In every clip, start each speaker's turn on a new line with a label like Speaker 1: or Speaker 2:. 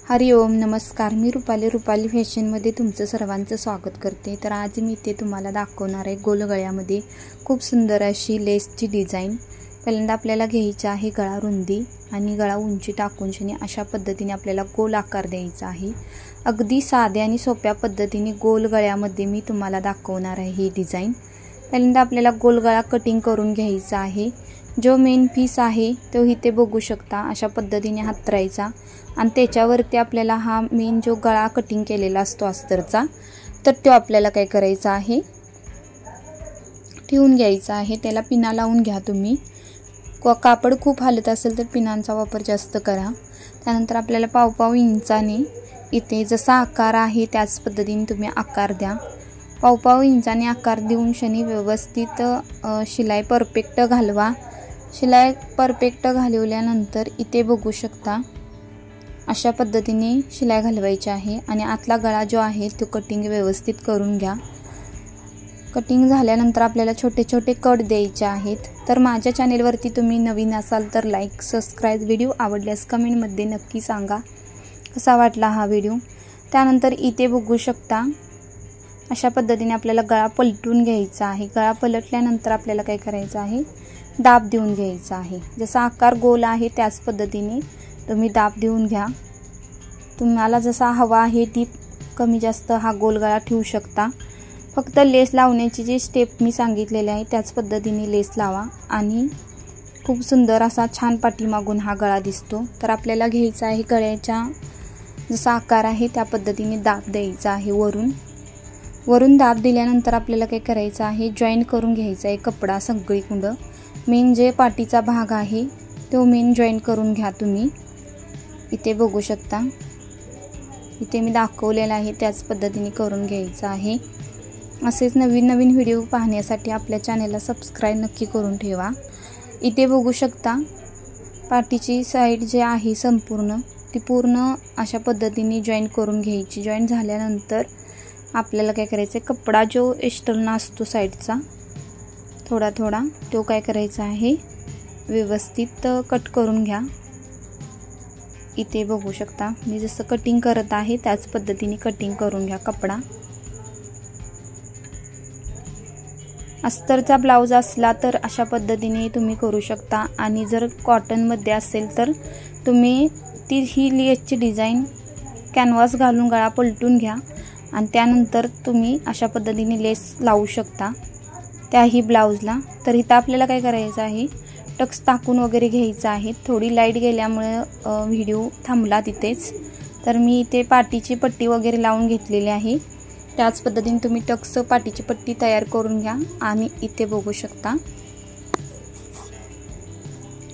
Speaker 1: हरिओम नमस्कार। मी रुपाली फॅशनमध्ये तुमचं सर्वांचं स्वागत करते। तर आज मी इथे तुम्हाला दाखवणार आहे गोल गळ्यामध्ये खूप सुंदर अशी लेसची डिझाइन। पहिल्यांदा आपल्याला घ्यायची आहे गळा रुंदी आणि गळा उंची टाकून अशा पद्धतीने आपल्याला गोल आकार द्यायचा आहे। अगदी साध्या आणि सोप्या पद्धतीने गोल गळ्यामध्ये मी तुम्हाला दाखवणार आहे ही डिझाइन। पहिल्यांदा आपल्याला गोल गळा कटिंग करून घ्यायचा आहे। जो मेन पीस आहे तो इथे बघू शकता, अशा पद्धतीने हातरायचा आणि त्याच्यावरती आपल्याला हा मेन जो गळा कटिंग केलेला असतो अस्तरचा, तर तो आपल्याला काय करायचा आहे, ठेवून घ्यायचा आहे। त्याला पिना लावून घ्या तुम्ही। कापड खूप हलत असेल तर पिनांचा वापर जास्त करा। त्यानंतर आपल्याला पाव इंचाने इथे जसा आकार आहे त्याच पद्धतीने तुम्ही आकार द्या। पाव इंचाने आकार देऊन व्यवस्थित शिलाई परफेक्ट घालवा। शिलाई परफेक्ट घालवल्यानंतर इथे बघू शकता अशा पद्धतीने शिलाई घालवायची आहे आणि आतला गळा जो आहे तो कटिंग व्यवस्थित करून घ्या। कटिंग झाल्यानंतर आपल्याला छोटे छोटे कट द्यायचे आहेत। तर माझ्या चॅनेलवरती तुम्ही नवीन असाल तर लाईक सबस्क्राइब, व्हिडिओ आवडल्यास कमेंटमध्ये नक्की सांगा कसा वाटला हा व्हिडिओ। त्यानंतर इथे बघू शकता अशा पद्धतीने आपल्याला गळा पलटून घ्यायचा आहे। गळा पलटल्यानंतर आपल्याला काय करायचं आहे, दाब देऊन घ्यायचा आहे। जसा आकार गोल आहे त्याच पद्धतीने तुम्ही दाब देऊन घ्या। तुम्हाला जसा हवा आहे ती कमी जास्त हा गोल गळा ठेवू शकता। फक्त लेस लावण्याची जी स्टेप मी सांगितलेली आहे त्याच पद्धतीने लेस लावा आणि खूप सुंदर असा छान पाठीमागून हा गळा दिसतो। तर आपल्याला घ्यायचा आहे गळ्याचा जसा आकार आहे त्या पद्धतीने दाब द्यायचा आहे। वरून दाब दिल्यानंतर आपल्याला काय करायचं आहे, जॉईन करून घ्यायचा आहे कपडा सगळीकडून। मेन जे पाठीचा भाग आहे तो मेन जॉईन करून घ्या तुम्ही। इथे बघू शकता, इथे मी दाखवलेला आहे त्याच पद्धतीने करून घ्यायचं आहे। असेच नवीन व्हिडिओ पाहण्यासाठी आपल्या चॅनेलला सबस्क्राइब नक्की करून ठेवा। इथे बघू शकता पाठीची साईड जे आहे संपूर्ण ती पूर्ण अशा पद्धतीने जॉईन करून घ्यायची। जॉईन झाल्यानंतर आपल्याला काय करायचं, कपडा जो एक्स्टर्नल असतो साईडचा थोडा तो काय करायचा आहे, व्यवस्थित कट करून घ्या। इथे बघू शकता मी जसं कटिंग करत आहे त्याच पद्धतीने कटिंग करून घ्या कपडा। अस्तरचा ब्लाउज असला तर अशा पद्धतीने तुम्ही करू शकता आणि जर कॉटन मध्ये असेल तर तुम्ही ही लेसची डिझाइन कॅनव्हास घालून गळा पलटून घ्या आणि त्यानंतर तुम्ही अशा पद्धतीने लेस लावू शकता त्याही ब्लाउजला। तर इथं आपल्याला काय करायचं आहे, टक्स टाकून वगैरे घ्यायचा आहे। थोडी लाईट गेल्यामुळे व्हिडिओ थांबला तिथेच। तर मी इथे पाठीची पट्टी वगैरे लावून घेतलेली आहे। त्याच पद्धतीने तुम्ही टक्स पाठीची पट्टी तयार करून घ्या आणि इथे बघू शकता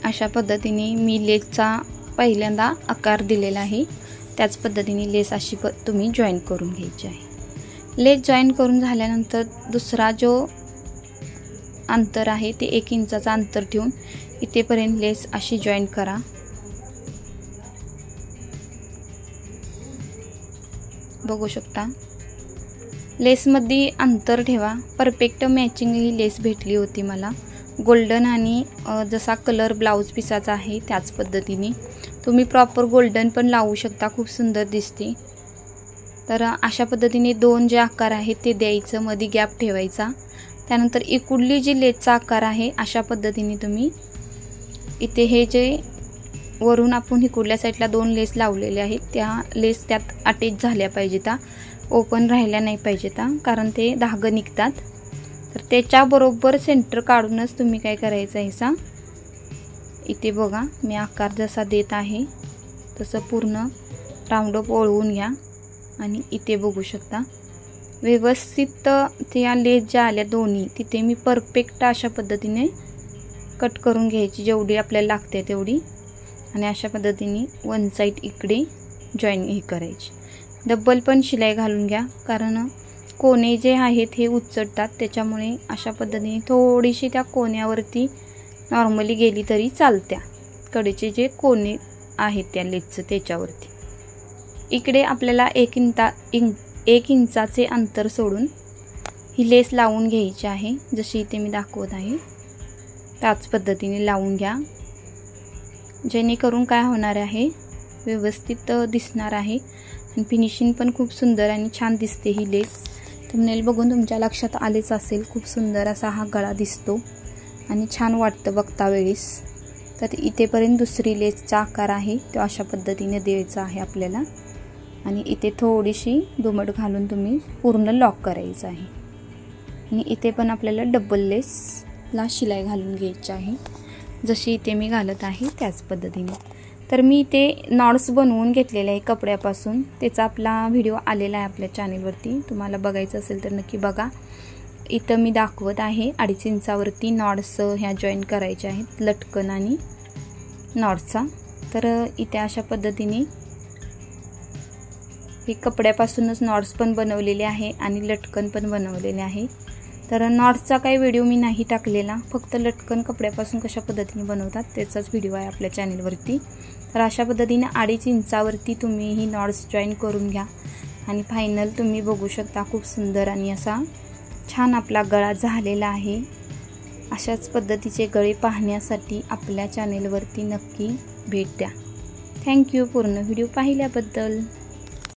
Speaker 1: अशा पद्धतीने मी लेसचा पहिल्यांदा आकार दिलेला आहे। त्याच पद्धतीने लेस अशी तुम्ही जॉईन करून घ्यायची आहे। लेस जॉईन करून झाल्यानंतर दुसरा जो अंतर आहे ते 1 इंचाचा अंतर ठेवून इथेपर्यंत लेस अशी जॉईन करा। बघू शकता लेसमध्ये अंतर ठेवा। परफेक्ट मॅचिंग ही लेस भेटली होती मला, गोल्डन आणि जसा कलर ब्लाउज पिसाचा आहे त्याच पद्धतीने तुम्ही प्रॉपर गोल्डन पण लावू शकता, खूप सुंदर दिसते। तर अशा पद्धतीने 2 जे आकार आहेत ते द्यायचं, मध्ये गॅप ठेवायचा। त्यानंतर इकडली जी लेसचा आकार आहे अशा पद्धतीने तुम्ही इथे हे जे वरून आपण इकडल्या साईडला 2 लेस लावलेले आहेत त्या लेस त्यात अटॅच झाल्या पाहिजे, त्या ओपन राहिल्या नाही पाहिजे कारण ते धागे निघतात। तर त्याच्याबरोबर सेंटर काढूनच तुम्ही काय करायचं आहे, इथे बघा मी आकार जसा देत आहे तसं पूर्ण राऊंड अप ओळवून घ्या आणि इथे बघू शकता व्यवस्थित त्या लेस ज्या आल्या दोन्ही तिथे मी परफेक्ट अशा पद्धतीने कट करून घ्यायची जेवढी आपल्याला लागते तेवढी आणि अशा पद्धतीने वन साइड इकडे जॉईन ही करायची। डबल पण शिलाई घालून घ्या कारण कोणे जे आहेत हे उचलतात, त्याच्यामुळे अशा पद्धतीने थोडीशी त्या कोण्यावरती नॉर्मली गेली तरी चालत्या। कडेचे जे कोणे आहेत त्या लेसचं त्याच्यावरती इकडे आपल्याला 1 इंचाचे अंतर सोडून ही लेस लावून घ्यायची आहे। जशी इथे मी दाखवत आहे त्याच पद्धतीने लावून घ्या, जेणेकरून काय होणार आहे, व्यवस्थित दिसणार आहे आणि फिनिशिंग पण खूप सुंदर आणि छान दिसते ही लेस. थंबनेल बघून तुमच्या लक्षात आलेच असेल, खूप सुंदर असा हा गळा दिसतो आणि छान वाटतं बघता वेळेस. तर इथेपर्यंत दुसरी लेसचा आकार आहे तो अशा पद्धतीने द्यायचा आहे आपल्याला आणि इथे थोडीशी दुमट घालून तुम्ही पूर्ण लॉक करायचं आहे. आणि इथे पण आपल्याला डबल लेसला शिलाई घालून घ्यायची आहे, जशी इथे मी घालत आहे त्याच पद्धतीने. तर मी इथे नॉट्स बनवून घेतलेले आहे कपड्यापासून, त्याचा आपला व्हिडिओ आलेला आहे आपल्या चॅनेलवरती, तुम्हाला बघायचं असेल तर नक्की बघा. इथं मी दाखवत आहे 2.5 इंचावरती नॉट्स ह्या जॉईन करायच्या आहेत, लटकन आणि नॉट्सचा. तर इथे अशा पद्धतीने हे कपड्यापासूनच नॉट्स पण बनवलेले आहे आणि लटकन पण बनवलेले आहे. तर नॉट्सचा काही व्हिडिओ मी नाही टाकलेला, फक्त लटकन कपड्यापासून कशा पद्धतीने बनवतात त्याचाच व्हिडिओ आहे आपल्या चॅनेलवरती. तर अशा पद्धतीने 2.5 इंचावरती तुम्ही ही नॉट्स जॉईन करून घ्या आणि फायनल तुम्ही बघू शकता खूप सुंदर आणि असा छान आपला गळा झालेला आहे. अशाच पद्धतीचे गळे पाहण्यासाठी आपल्या चॅनेलवरती नक्की भेट द्या. थँक्यू पूर्ण व्हिडिओ पाहिल्याबद्दल.